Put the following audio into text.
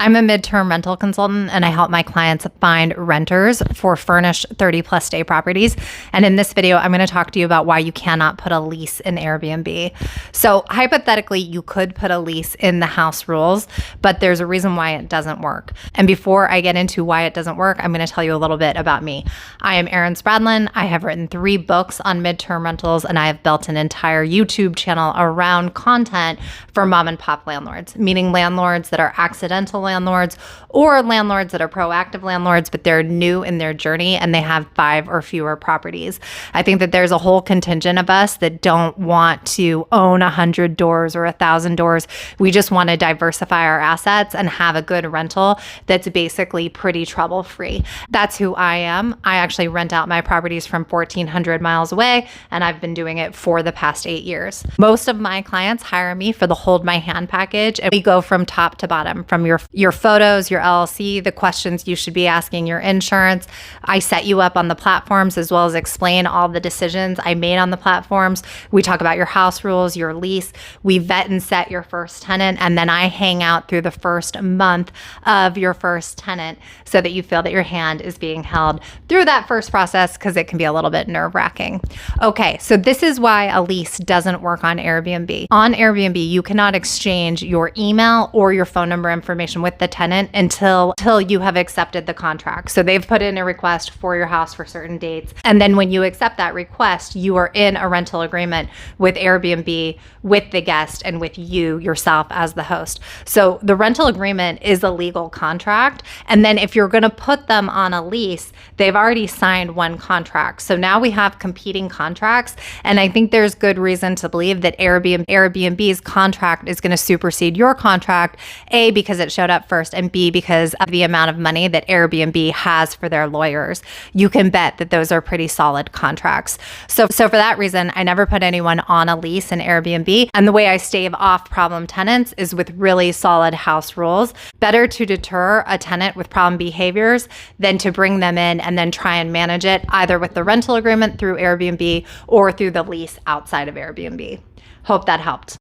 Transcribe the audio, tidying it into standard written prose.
I'm a midterm rental consultant and I help my clients find renters for furnished 30+ stay properties. And in this video, I'm going to talk to you about why you cannot put a lease in Airbnb. So hypothetically, you could put a lease in the house rules, but there's a reason why it doesn't work. And before I get into why it doesn't work, I'm going to tell you a little bit about me. I am Erin Spradlin. I have written 3 books on midterm rentals, and I have built an entire YouTube channel around content for mom and pop landlords, meaning landlords that are accidental landlords or landlords that are proactive landlords, but they're new in their journey and they have 5 or fewer properties. I think that there's a whole contingent of us that don't want to own 100 doors or 1,000 doors. We just want to diversify our assets and have a good rental that's basically pretty trouble-free. That's who I am. I actually rent out my properties from 1,400 miles away, and I've been doing it for the past 8 years. Most of my clients hire me for the hold my hand package, and we go from top to bottom, from your photos, your LLC, the questions you should be asking, your insurance. I set you up on the platforms as well as explain all the decisions I made on the platforms. We talk about your house rules, your lease. We vet and set your first tenant, and then I hang out through the first month of your first tenant so that you feel that your hand is being held through that first process, because it can be a little bit nerve-wracking. Okay, so this is why a lease doesn't work on Airbnb. On Airbnb, you cannot exchange your email or your phone number information with the tenant until you have accepted the contract. So they've put in a request for your house for certain dates. And then when you accept that request, you are in a rental agreement with Airbnb, with the guest, and with you yourself as the host. So the rental agreement is a legal contract. And then if you're going to put them on a lease, they've already signed one contract. So now we have competing contracts. And I think there's good reason to believe that Airbnb's contract is going to supersede your contract, A, because it showed up first, and B, because of the amount of money that Airbnb has for their lawyers. You can bet that those are pretty solid contracts. So for that reason, I never put anyone on a lease in Airbnb. And the way I stave off problem tenants is with really solid house rules. Better to deter a tenant with problem behaviors than to bring them in and then try and manage it either with the rental agreement through Airbnb or through the lease outside of Airbnb. Hope that helped.